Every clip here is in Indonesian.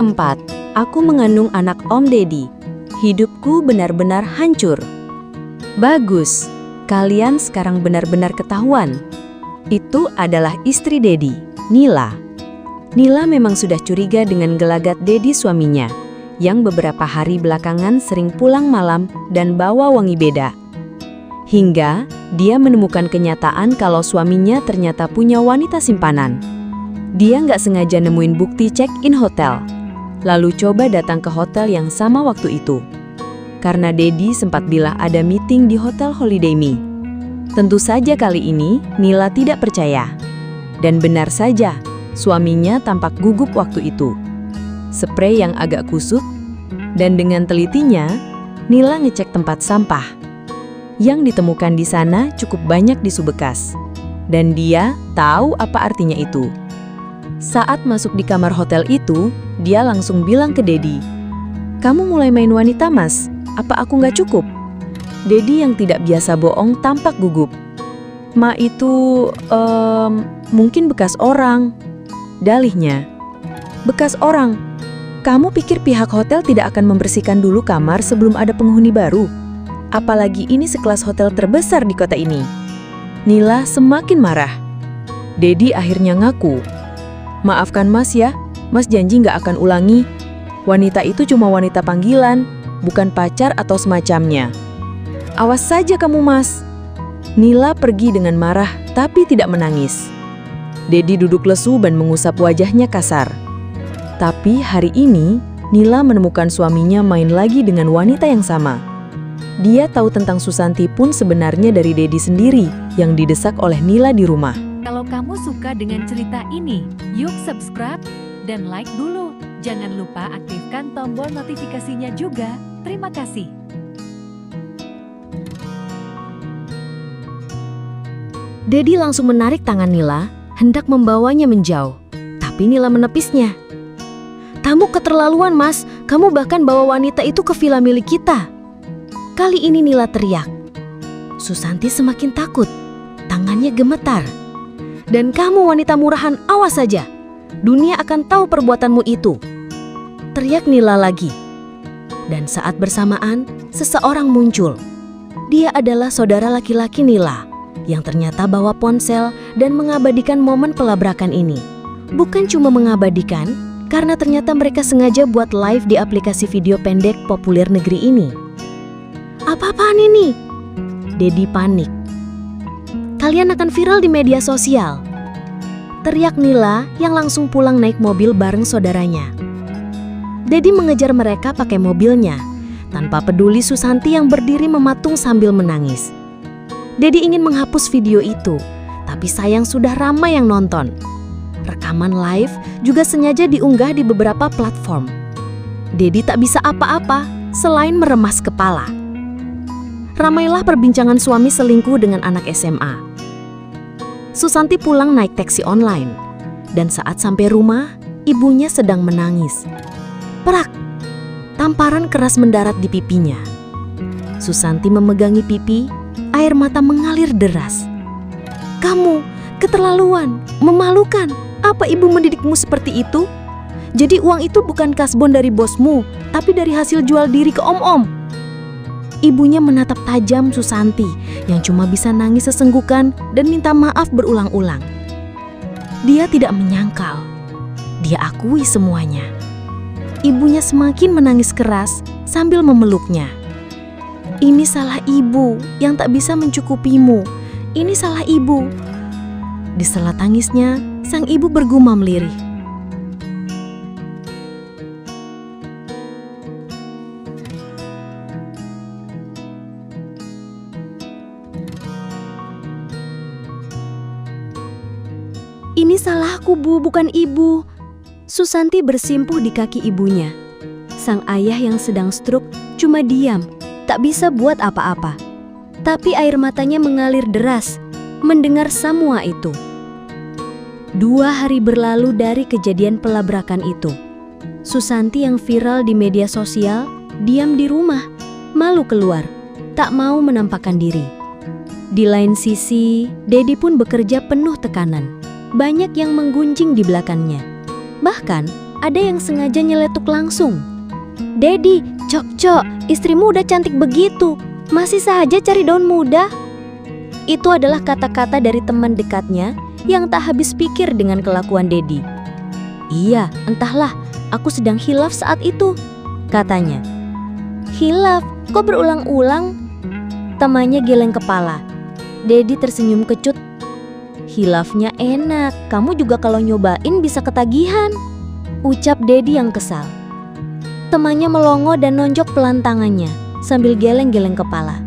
4. Aku mengandung anak Om Deddy. Hidupku benar-benar hancur. Bagus, kalian sekarang benar-benar ketahuan. Itu adalah istri Deddy, Nila. Nila memang sudah curiga dengan gelagat Deddy suaminya, yang beberapa hari belakangan sering pulang malam dan bawa wangi beda. Hingga dia menemukan kenyataan kalau suaminya ternyata punya wanita simpanan. Dia nggak sengaja nemuin bukti check-in hotel, lalu coba datang ke hotel yang sama waktu itu. Karena Deddy sempat bilang ada meeting di Hotel Holiday Me. Tentu saja kali ini Nila tidak percaya. Dan benar saja, suaminya tampak gugup waktu itu. Spray yang agak kusut, dan dengan telitinya, Nila ngecek tempat sampah. Yang ditemukan di sana cukup banyak tisu bekas. Dan dia tahu apa artinya itu. Saat masuk di kamar hotel itu, dia langsung bilang ke Deddy, "Kamu mulai main wanita, Mas? Apa aku nggak cukup?" Deddy yang tidak biasa bohong tampak gugup. "Ma, itu mungkin bekas orang." Dalihnya, "Bekas orang? Kamu pikir pihak hotel tidak akan membersihkan dulu kamar sebelum ada penghuni baru? Apalagi ini sekelas hotel terbesar di kota ini." Nila semakin marah. Deddy akhirnya ngaku, "Maafkan Mas ya, Mas janji nggak akan ulangi. Wanita itu cuma wanita panggilan, bukan pacar atau semacamnya. Awas saja kamu, Mas." Nila pergi dengan marah tapi tidak menangis. Deddy duduk lesu dan mengusap wajahnya kasar. Tapi hari ini, Nila menemukan suaminya main lagi dengan wanita yang sama. Dia tahu tentang Susanti pun sebenarnya dari Deddy sendiri yang didesak oleh Nila di rumah. Kalau kamu suka dengan cerita ini, yuk subscribe dan like dulu. Jangan lupa aktifkan tombol notifikasinya juga. Terima kasih. Deddy langsung menarik tangan Nila, hendak membawanya menjauh. Tapi Nila menepisnya. "Kamu keterlaluan, Mas. Kamu bahkan bawa wanita itu ke villa milik kita." Kali ini Nila teriak. Susanti semakin takut. Tangannya gemetar. "Dan kamu wanita murahan, awas saja. Dunia akan tahu perbuatanmu itu." Teriak Nila lagi. Dan saat bersamaan, seseorang muncul. Dia adalah saudara laki-laki Nila, yang ternyata bawa ponsel dan mengabadikan momen pelabrakan ini. Bukan cuma mengabadikan, karena ternyata mereka sengaja buat live di aplikasi video pendek populer negeri ini. "Apa-apaan ini?" Deddy panik. "Kalian akan viral di media sosial," teriak Nila yang langsung pulang naik mobil bareng saudaranya. Deddy mengejar mereka pakai mobilnya, tanpa peduli Susanti yang berdiri mematung sambil menangis. Deddy ingin menghapus video itu, tapi sayang sudah ramai yang nonton. Rekaman live juga sengaja diunggah di beberapa platform. Deddy tak bisa apa-apa selain meremas kepala. Ramailah perbincangan suami selingkuh dengan anak SMA. Susanti pulang naik taksi online, dan saat sampai rumah, ibunya sedang menangis. Perak! Tamparan keras mendarat di pipinya. Susanti memegangi pipi, air mata mengalir deras. "Kamu keterlaluan, memalukan. Apa ibu mendidikmu seperti itu? Jadi uang itu bukan kasbon dari bosmu, tapi dari hasil jual diri ke om-om." Ibunya menatap tajam Susanti yang cuma bisa nangis sesenggukan dan minta maaf berulang-ulang. Dia tidak menyangkal. Dia akui semuanya. Ibunya semakin menangis keras sambil memeluknya. "Ini salah ibu yang tak bisa mencukupimu. Ini salah ibu." Di sela tangisnya, sang ibu bergumam lirih. "Ini salahku, Bu, bukan ibu." Susanti bersimpuh di kaki ibunya. Sang ayah yang sedang stroke cuma diam, tak bisa buat apa-apa. Tapi air matanya mengalir deras mendengar semua itu. 2 hari berlalu dari kejadian pelabrakan itu. Susanti yang viral di media sosial diam di rumah, malu keluar, tak mau menampakkan diri. Di lain sisi, Deddy pun bekerja penuh tekanan. Banyak yang menggunjing di belakangnya. Bahkan, ada yang sengaja nyeletuk langsung. "Dedi, Cok, istrimu udah cantik begitu, masih saja cari daun muda?" Itu adalah kata-kata dari teman dekatnya yang tak habis pikir dengan kelakuan Dedi. "Iya, entahlah, aku sedang hilaf saat itu," katanya. "Hilaf? Kok berulang-ulang?" Temannya geleng kepala. Dedi tersenyum kecut. "Hilafnya enak, kamu juga kalau nyobain bisa ketagihan," ucap Dedi yang kesal. Temannya melongo dan nonjok pelan tangannya sambil geleng-geleng kepala.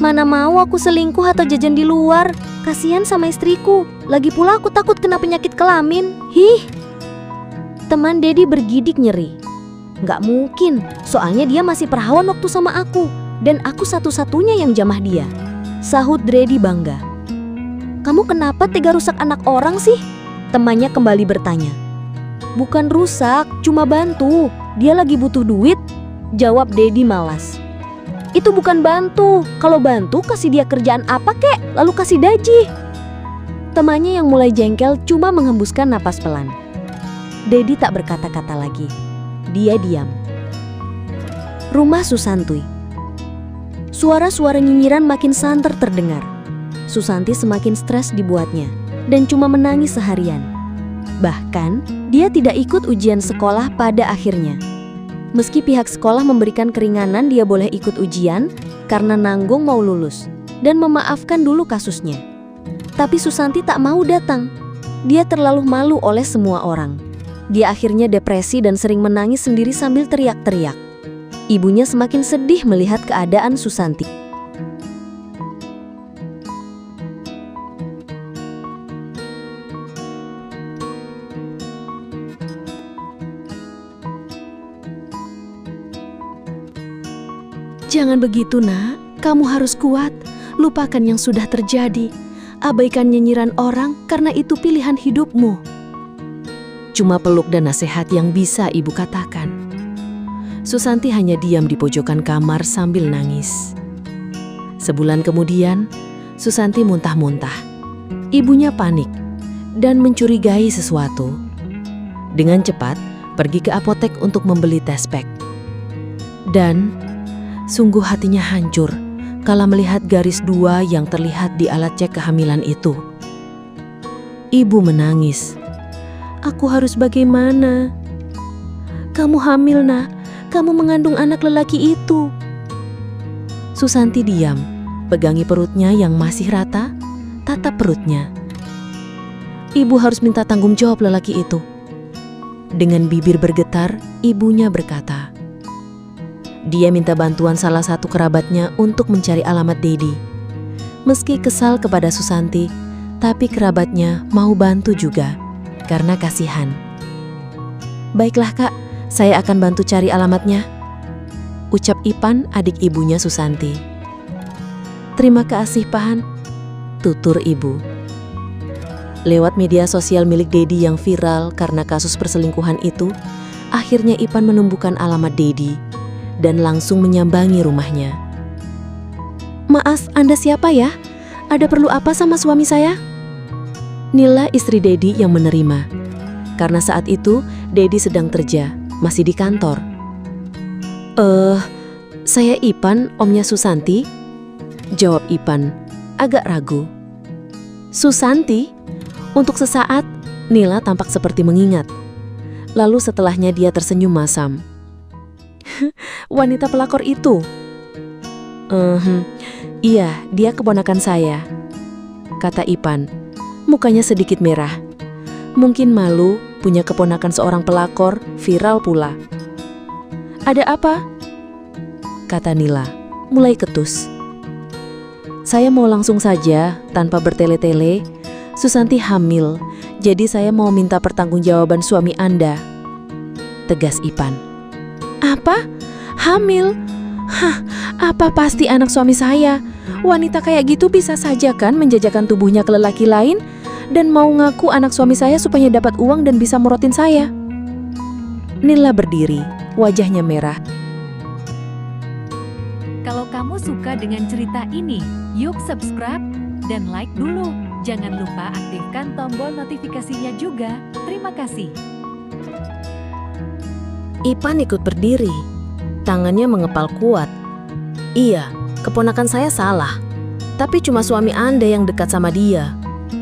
"Mana mau aku selingkuh atau jajan di luar, kasihan sama istriku, lagi pula aku takut kena penyakit kelamin, hih." Teman Dedi bergidik nyeri. "Nggak mungkin, soalnya dia masih perawan waktu sama aku, dan aku satu-satunya yang jamah dia," sahut Dedi bangga. "Kamu kenapa tega rusak anak orang sih?" Temannya kembali bertanya. "Bukan rusak, cuma bantu. Dia lagi butuh duit," jawab Dedi malas. "Itu bukan bantu. Kalau bantu kasih dia kerjaan apa kek, lalu kasih gaji." Temannya yang mulai jengkel cuma menghembuskan napas pelan. Dedi tak berkata-kata lagi. Dia diam. Rumah Susanti. Suara-suara nyinyiran makin santer terdengar. Susanti semakin stres dibuatnya dan cuma menangis seharian. Bahkan, dia tidak ikut ujian sekolah pada akhirnya. Meski pihak sekolah memberikan keringanan dia boleh ikut ujian karena nanggung mau lulus dan memaafkan dulu kasusnya. Tapi Susanti tak mau datang. Dia terlalu malu oleh semua orang. Dia akhirnya depresi dan sering menangis sendiri sambil teriak-teriak. Ibunya semakin sedih melihat keadaan Susanti. "Jangan begitu, Nak. Kamu harus kuat. Lupakan yang sudah terjadi. Abaikan nyinyiran orang karena itu pilihan hidupmu." Cuma peluk dan nasihat yang bisa ibu katakan. Susanti hanya diam di pojokan kamar sambil nangis. Sebulan kemudian, Susanti muntah-muntah. Ibunya panik dan mencurigai sesuatu. Dengan cepat, pergi ke apotek untuk membeli tespek. Dan sungguh hatinya hancur kala melihat garis 2 yang terlihat di alat cek kehamilan itu. Ibu menangis. "Aku harus bagaimana?" "Kamu hamil, Nak. Kamu mengandung anak lelaki itu." Susanti diam, pegangi perutnya yang masih rata, tatap perutnya. "Ibu harus minta tanggung jawab lelaki itu." Dengan bibir bergetar, ibunya berkata. Dia minta bantuan salah satu kerabatnya untuk mencari alamat Dedi. Meski kesal kepada Susanti, tapi kerabatnya mau bantu juga karena kasihan. "Baiklah Kak, saya akan bantu cari alamatnya," ucap Ipan, adik ibunya Susanti. "Terima kasih Pan," tutur ibu. Lewat media sosial milik Dedi yang viral karena kasus perselingkuhan itu, akhirnya Ipan menemukan alamat Dedi dan langsung menyambangi rumahnya. "Maaf, Anda siapa ya? Ada perlu apa sama suami saya?" Nila, istri Dedi, yang menerima. Karena saat itu Dedi sedang kerja, masih di kantor. Saya Ipan, omnya Susanti," jawab Ipan, agak ragu. "Susanti?" Untuk sesaat, Nila tampak seperti mengingat. Lalu setelahnya dia tersenyum masam. "Wanita pelakor itu?" Iya, dia keponakan saya," kata Ipan. Mukanya sedikit merah. Mungkin malu punya keponakan seorang pelakor viral pula. "Ada apa?" kata Nila, mulai ketus. "Saya mau langsung saja, tanpa bertele-tele. Susanti hamil, jadi saya mau minta pertanggungjawaban suami Anda," tegas Ipan. "Apa? Hamil? Hah, apa pasti anak suami saya? Wanita kayak gitu bisa saja kan menjajakan tubuhnya ke lelaki lain dan mau ngaku anak suami saya supaya dapat uang dan bisa morotin saya?" Nila berdiri, wajahnya merah. Kalau kamu suka dengan cerita ini, yuk subscribe dan like dulu. Jangan lupa aktifkan tombol notifikasinya juga. Terima kasih. Ipan ikut berdiri. Tangannya mengepal kuat. Iya, keponakan saya salah. Tapi cuma suami Anda yang dekat sama dia.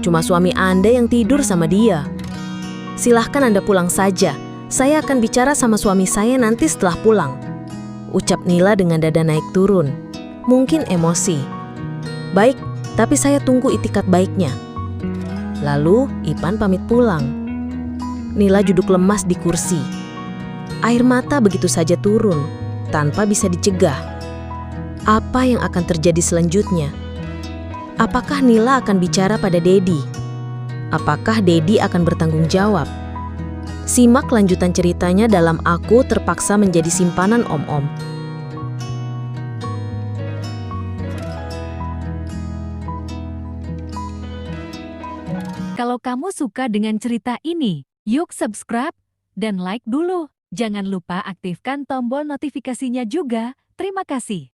Cuma suami Anda yang tidur sama dia. Silahkan Anda pulang saja. Saya akan bicara sama suami saya nanti setelah pulang. Ucap Nila dengan dada naik turun. Mungkin emosi. Baik, tapi saya tunggu itikat baiknya. Lalu Ipan pamit pulang. Nila duduk lemas di kursi. Air mata begitu saja turun, tanpa bisa dicegah. Apa yang akan terjadi selanjutnya? Apakah Nila akan bicara pada Dedi? Apakah Dedi akan bertanggung jawab? Simak lanjutan ceritanya dalam Aku Terpaksa Menjadi Simpanan Om-Om. Kalau kamu suka dengan cerita ini, yuk subscribe dan like dulu. Jangan lupa aktifkan tombol notifikasinya juga. Terima kasih.